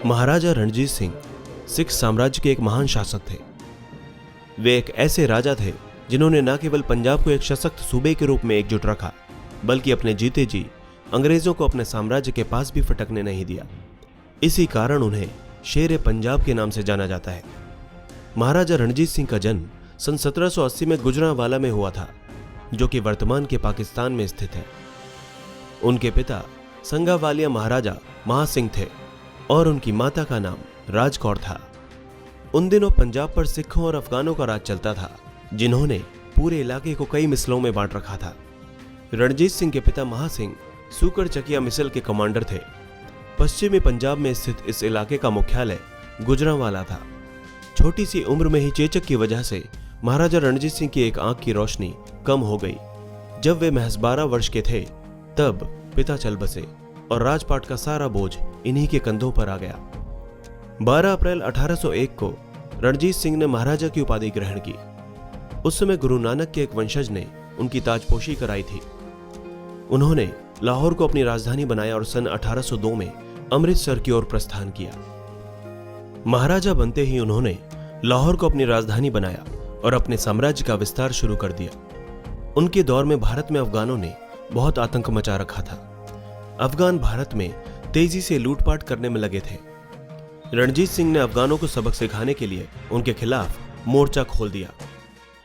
महाराजा रणजीत सिंह सिख साम्राज्य के एक महान शासक थे। वे एक ऐसे राजा थे जिन्होंने न केवल पंजाब को एक सशक्त सूबे के रूप में एकजुट रखा, बल्कि अपने जीते जी अंग्रेजों को अपने साम्राज्य के पास भी फटकने नहीं दिया। इसी कारण उन्हें शेर पंजाब के नाम से जाना जाता है। महाराजा रणजीत सिंह का जन्म सन 1780 में गुजरांवाला में हुआ था, जो कि वर्तमान के पाकिस्तान में स्थित है। उनके पिता संगावालिया महाराजा महासिंह थे और उनकी माता का नाम राज कौर था। उन दिनों पंजाब पर सिखों और अफगानों का राज चलता था, जिन्होंने पूरे इलाके को कई मिसलों में बांट रखा था। रणजीत सिंह के पिता महासिंह सूकर चकिया मिसल के कमांडर थे। पश्चिमी पंजाब में स्थित इस इलाके का मुख्यालय गुजरांवाला था। छोटी सी उम्र में ही चेचक की वजह से महाराजा रणजीत सिंह की एक आंख की रोशनी कम हो गई। जब वे महज 12 वर्ष के थे, तब पिता चल बसे और राजपाट का सारा बोझ इन्हीं के कंधों पर आ गया। 12 अप्रैल 1801 को रणजीत सिंह ने महाराजा की उपाधि ग्रहण की। उस समय गुरु नानक के एक वंशज ने उनकी ताजपोशी कराई थी। उन्होंने लाहौर को अपनी राजधानी बनाया और सन 1802 में अमृतसर की ओर प्रस्थान किया। महाराजा बनते ही उन्होंने लाहौर को अपनी राजधानी बनाया और अपने साम्राज्य का विस्तार शुरू कर दिया। उनके दौर में भारत में अफगानों ने बहुत आतंक मचा रखा था। अफगान भारत में तेजी से लूटपाट करने में लगे थे। रणजीत सिंह ने अफगानों को सबक सिखाने के लिए उनके खिलाफ मोर्चा खोल दिया।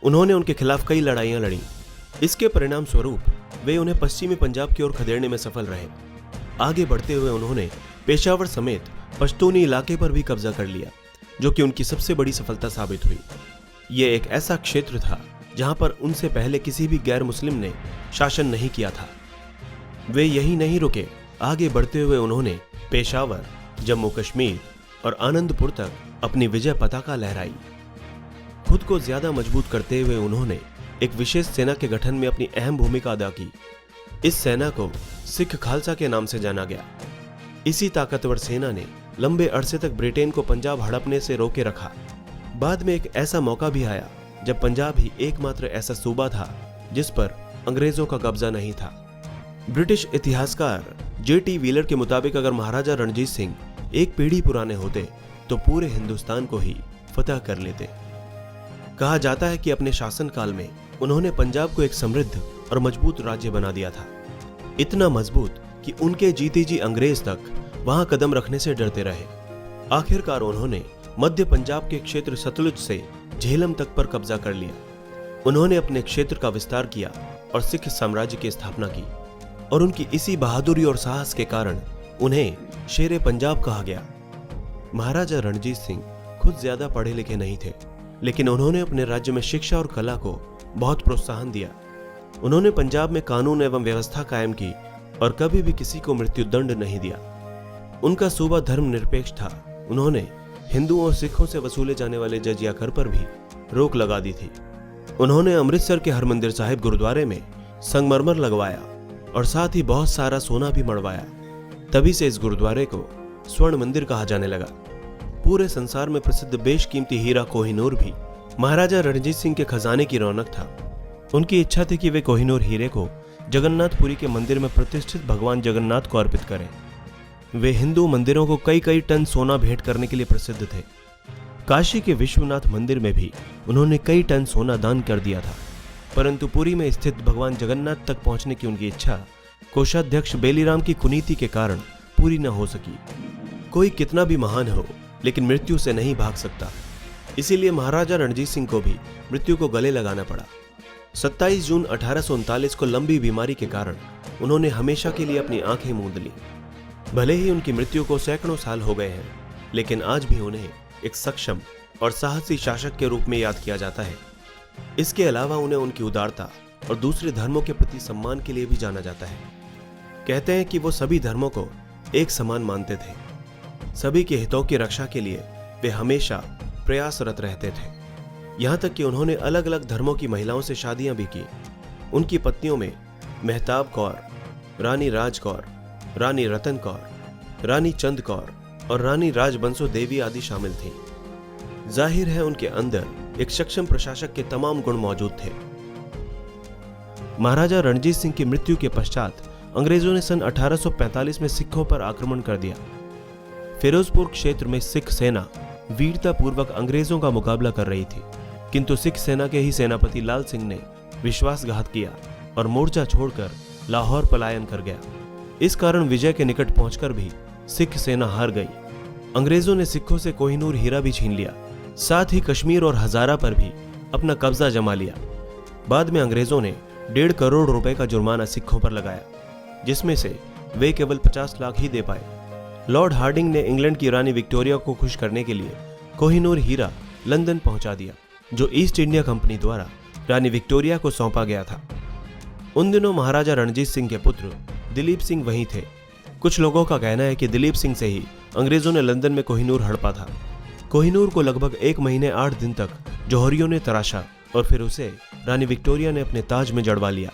उन्होंने उनके खिलाफ कई लड़ाइयां लड़ी। इसके परिणाम स्वरूप वे उन्हें पश्चिमी पंजाब की ओर खदेड़ने में सफल रहे। आगे बढ़ते हुए उन्होंने पेशावर समेत पश्तूनी इलाके पर भी कब्जा कर लिया, जो कि उनकी सबसे बड़ी सफलता साबित हुई। यह एक ऐसा क्षेत्र था जहां पर उनसे पहले किसी भी गैर मुस्लिम ने शासन नहीं किया था। वे यही नहीं रुके, आगे बढ़ते हुए उन्होंने पेशावर, जम्मू कश्मीर और आनंदपुर तक अपनी विजय पताका लहराई। खुद को ज्यादा मजबूत करते हुए उन्होंने एक विशेष सेना के गठन में अपनी अहम भूमिका अदा की। इस सेना को सिख खालसा के नाम से जाना गया। इसी ताकतवर सेना ने लंबे अरसे तक ब्रिटेन को पंजाब हड़पने से रोके रखा। बाद में एक ऐसा मौका भी आया जब पंजाब ही एकमात्र ऐसा सूबा था जिस पर अंग्रेजों का कब्जा नहीं था। ब्रिटिश इतिहासकार J.T. व्हीलर के मुताबिक अगर महाराजा रणजीत सिंह एक पीढ़ी पुराने होते तो पूरे हिंदुस्तान को ही फतह कर लेते। कहा जाता है कि अपने शासनकाल में उन्होंने पंजाब को एक समृद्ध और मजबूत राज्य बना दिया था। इतना मजबूत कि उनके जीते जी अंग्रेज तक वहां कदम रखने से डरते रहे। आखिरकार उन्होंने मध्य पंजाब के क्षेत्र सतलुज से झेलम तक पर कब्जा कर लिया। उन्होंने अपने क्षेत्र का विस्तार किया और सिख साम्राज्य की स्थापना की, और उनकी इसी बहादुरी और साहस के कारण उन्हें शेर पंजाब कहा गया। महाराजा रणजीत सिंह खुद ज्यादा पढ़े लिखे नहीं थे, लेकिन उन्होंने अपने राज्य में शिक्षा और कला को बहुत प्रोत्साहन दिया। उन्होंने पंजाब में कानून एवं व्यवस्था कायम की और कभी भी किसी को मृत्युदंड नहीं दिया। उनका सूबा धर्मनिरपेक्ष था। उन्होंने हिंदुओं और सिखों से वसूले जाने वाले जजिया कर पर भी रोक लगा दी थी। उन्होंने अमृतसर के हरमंदिर साहिब गुरुद्वारे में संगमरमर लगवाया और साथ ही बहुत सारा सोना भी मढ़वाया। तभी से इस गुरुद्वारे को स्वर्ण मंदिर कहा जाने लगा। पूरे संसार में प्रसिद्ध बेशकीमती हीरा कोहिनूर भी महाराजा रणजीत सिंह के खजाने की रौनक था। उनकी इच्छा थी कि वे कोहिनूर हीरे को जगन्नाथपुरी के मंदिर में प्रतिष्ठित भगवान जगन्नाथ को अर्पित करें। वे हिंदू मंदिरों को कई कई टन सोना भेंट करने के लिए प्रसिद्ध थे। काशी के विश्वनाथ मंदिर में भी उन्होंने कई टन सोना दान कर दिया था, परंतु पुरी में स्थित भगवान जगन्नाथ तक पहुंचने की उनकी इच्छा कोषाध्यक्ष बेलीराम की कुनीति के कारण पूरी न हो सकी। कोई कितना भी महान हो, लेकिन मृत्यु से नहीं भाग सकता। इसीलिए महाराजा रणजीत सिंह को भी मृत्यु को गले लगाना पड़ा। 27 जून 1839 को लंबी बीमारी के कारण उन्होंने हमेशा के लिए अपनी आंखें मूंद ली। भले ही उनकी मृत्यु को सैकड़ों साल हो गए हैं, लेकिन आज भी उन्हें एक सक्षम और साहसी शासक के रूप में याद किया जाता है। इसके अलावा उन्हें उनकी उदारता और दूसरे धर्मों के प्रति सम्मान के लिए भी जाना जाता है। कहते हैं कि वो सभी धर्मों को एक समान मानते थे। सभी के हितों की रक्षा के लिए वे हमेशा प्रयासरत रहते थे। यहाँ तक कि उन्होंने अलग अलग धर्मों की महिलाओं से शादियां भी की। उनकी पत्नियों में मेहताब कौर, रानी राज कौर, रानी रतन कौर, रानी चंद कौर और रानी राजबंसो देवी आदि शामिल थीं। जाहिर है उनके अंदर एक सक्षम प्रशासक के तमाम गुण मौजूद थे। महाराजा रणजीत सिंह की मृत्यु के पश्चात अंग्रेजों ने सन 1845 में सिखों पर आक्रमण कर दिया। फिरोजपुर क्षेत्र में सिख सेना वीरतापूर्वक अंग्रेजों का मुकाबला कर रही थी, किंतु सिख सेना के ही सेनापति लाल सिंह ने विश्वासघात किया और मोर्चा छोड़कर लाहौर पलायन कर गया। इस कारण विजय के निकट पहुंचकर भी सिख सेना हार गई। अंग्रेजों ने सिखों से कोहिनूर हीरा भी छीन लिया, साथ ही कश्मीर और हजारा पर भी अपना कब्जा जमा लिया। बाद में अंग्रेजों ने 1.5 करोड़ रुपए का जुर्माना सिखों पर लगाया, जिसमें से वे केवल 50 लाख ही दे पाए। लॉर्ड हार्डिंग ने इंग्लैंड की रानी विक्टोरिया को खुश करने के लिए कोहिनूर हीरा लंदन पहुंचा दिया, जो ईस्ट इंडिया कंपनी द्वारा रानी विक्टोरिया को सौंपा गया था। उन दिनों महाराजा रणजीत सिंह के पुत्र दिलीप सिंह वहीं थे। कुछ लोगों का कहना है कि दिलीप सिंह से ही अंग्रेजों ने लंदन में कोहिनूर हड़पा था। कोहिनूर को लगभग 1 महीने 8 दिन तक जौहरियों ने तराशा और फिर उसे रानी विक्टोरिया ने अपने ताज में जड़वा लिया।